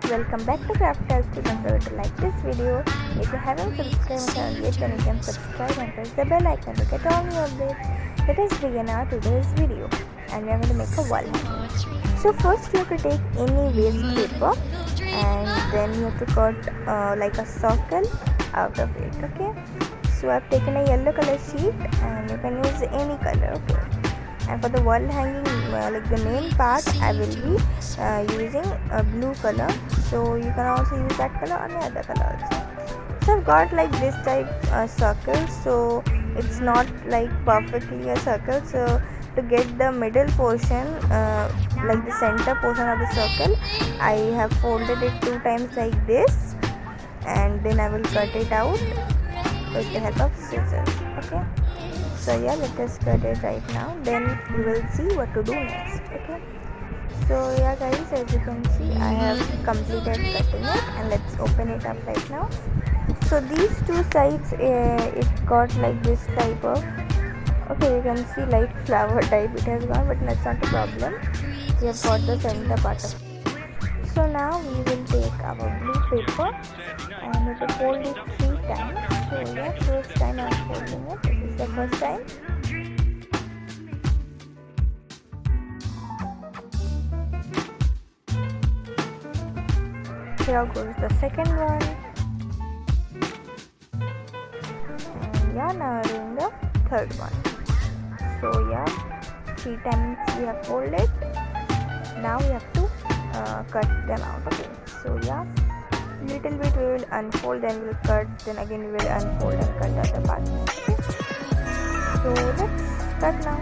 welcome back to QandA. Don't forget to like this video. If you haven't subscribed my channel yet, then you can subscribe and press the bell icon to get all new updates. Let us begin our today's video, and we are going to make a wall hanging. So first you have to take any waste paper, and then you have to cut like a circle out of it. Okay. So I've taken a yellow color sheet, and you can use any color. Okay. And for the wall hanging, like the main part, I will be using a blue color, so you can also use that color or any other color also. So I've got like this type circle, so it's not like perfectly a circle. So to get the middle portion, like the center portion of the circle, I have folded it 2 times like this, and then I will cut it out with the help of scissors. Okay. So yeah, let us cut it right now, then we will see what to do next. Okay, so yeah guys, as you can see, I have completed cutting it, and let's open it up right now. So these two sides, it got like this type of, okay, you can see like flower type it has gone, but that's not a problem. We have got the center part of it. So now we will take our blue paper and we will fold it 3 times. So yeah, first time I'm folding it. This is the first time. Here goes the second one. And yeah, now we're doing the third one. So yeah, 3 times we have folded. Now we have to cut them out. Okay, so yeah, little bit we will unfold, then we will cut, then again we will unfold and cut the other part. Okay, so let's cut now.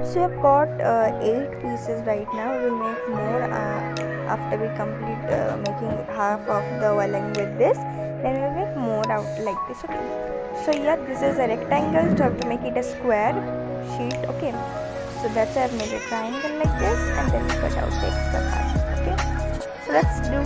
So I've got 8 pieces right now. We will make more after we complete making half of the walling with this. Then we will make more out like this. Okay. So yeah, this is a rectangle, so I have to make it a square sheet. Okay. So that's why I've made a triangle like this, and then cut out the extra part. Okay. So let's do.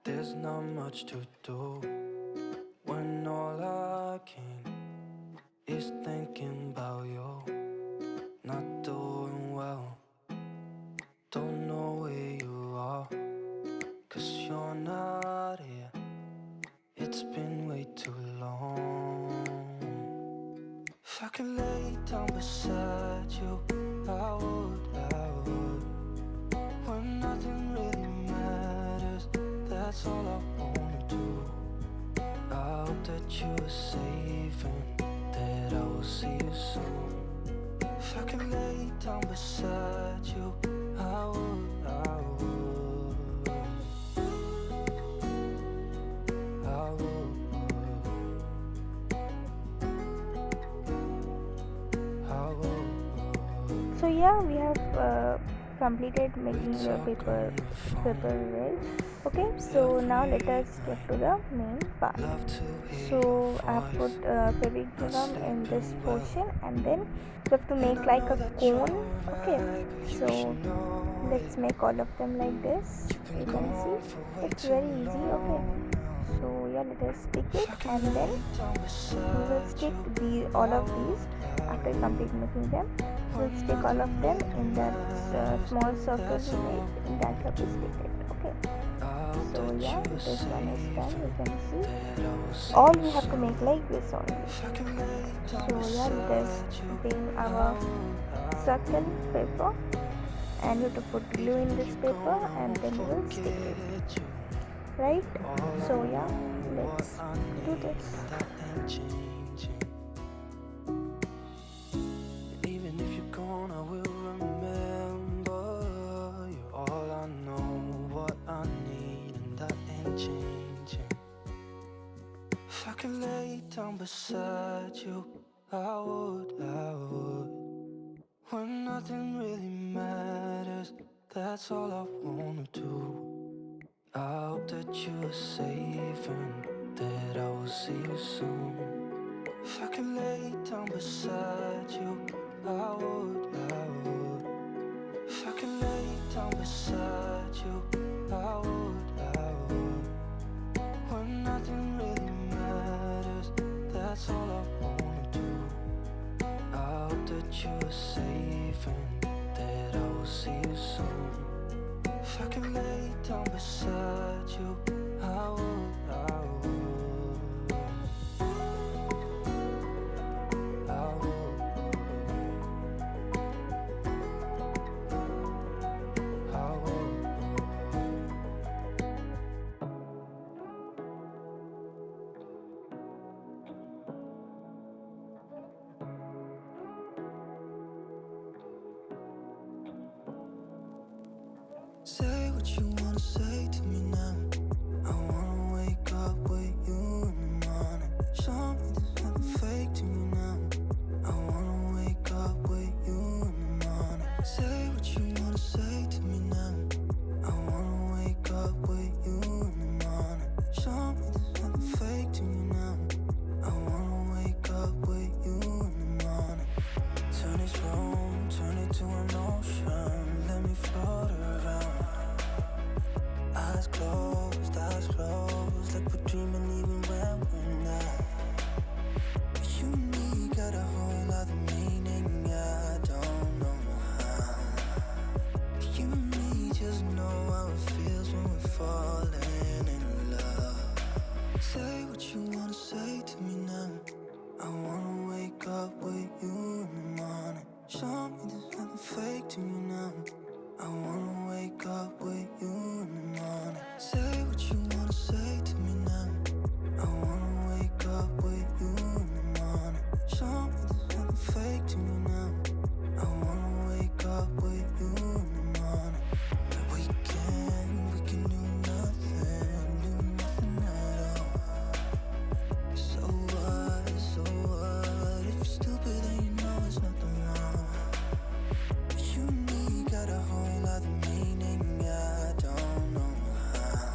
There's not much to do when all I can is thinking about you. Not doing well, don't know where you are, 'cause you're not here. It's been way too long. If I could lay down beside So yeah, we have completed making the paper well. Okay, so now let us get to the main part. So I have put fabric gum in this portion, and then we have to make like a cone. Okay, so let's make all of them like this. You can see it's very easy. Okay, so yeah, let us stick it, and then we will stick all of these after complete making them. We'll stick all of them in that small circle we made. In that we have to stick it. Okay, so yeah, this one is done. You can see all we have to make like this only. So yeah, let us bring our circle paper, and you have to put glue in this paper, and then we will stick it, right? So yeah, let's do this. Even if you're gone, I will remember you. All I know, what I need, and that ain't changing. If I could lay down beside you, I would. When nothing really matters, that's all I wanna do. I hope that you are safe and that I will see you soon. If I could lay down beside you, I would. If I could lay down beside you, I would. When nothing really matters, that's all I wanna do. I hope that you are safe and that I will see you soon. If I could lay down beside you, I would. Say what you wanna say to me now. I wanna wake up with you in the morning. Show me there's nothing fake to me now. I wanna wake up with you in the morning. Say what you wanna say to me now. I wanna wake up with you in the morning. Show me there's nothing fake to me now. I wanna wake up with you in the morning. Turn this room, turn it to an ocean. Let me float around. Eyes closed, like we're dreaming even when we're not. You and me got a whole other meaning, I don't know how. You and me just know how it feels when we're falling in love. Say what you wanna say to me now. I wanna wake up with you in the morning. Show me there's nothing fake to me now. I wanna wake up with you in the morning. Say what you wanna say to me now. I wanna wake up with you in the morning. Show me there's nothing fake to me now. I wanna wake up with you in the morning. We can do nothing at all. So what, if you're stupid then you know it's nothing wrong. You and me got a whole other meaning, I don't know how.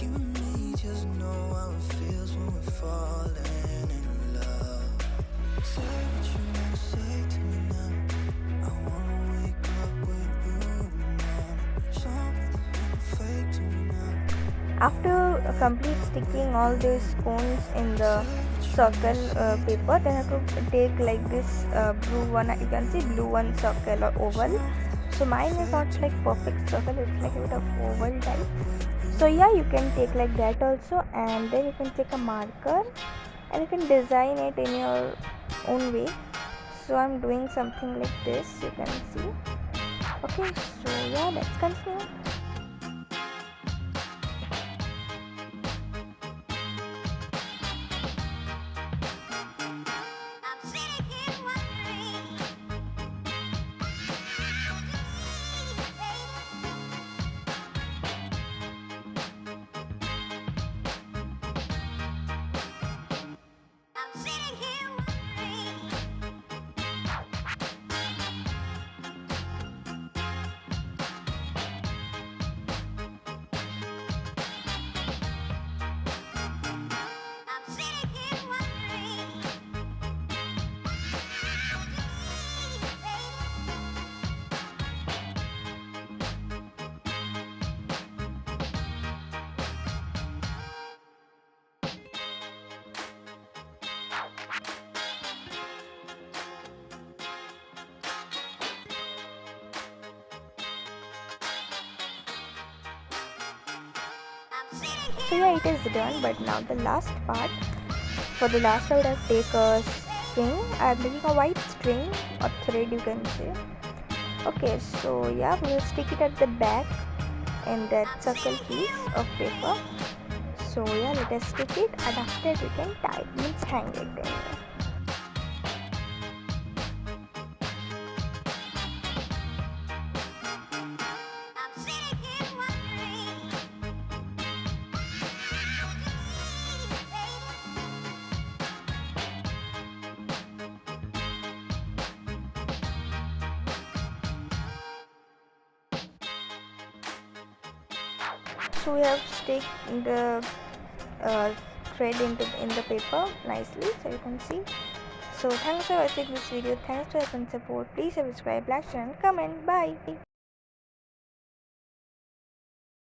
You and me just know how it feels when we're falling in love. Say what you wanna say to me now. I wanna wake up with you in the morning. Show me there's nothing fake to me now. After complete sticking all these cones in the circle paper, then I have to take like this blue one. You can see blue one circle or oval. So mine is not like perfect circle, it's like a bit of oval type. So yeah, you can take like that also, and then you can take a marker and you can design it in your own way. So I'm doing something like this, you can see. Okay, so yeah, let's continue. So yeah, it is done. But now the last part. For the last I would have take a string. I am making a white string or thread, you can say. Okay, so yeah, we will stick it at the back in that circle piece of paper. So yeah, let us stick it, and after we can tie it, means hang it there. So we have stick the uh, thread in the paper nicely, so you can see. So thanks for watching this video. Thanks for your support. Please subscribe, like, share and comment. Bye.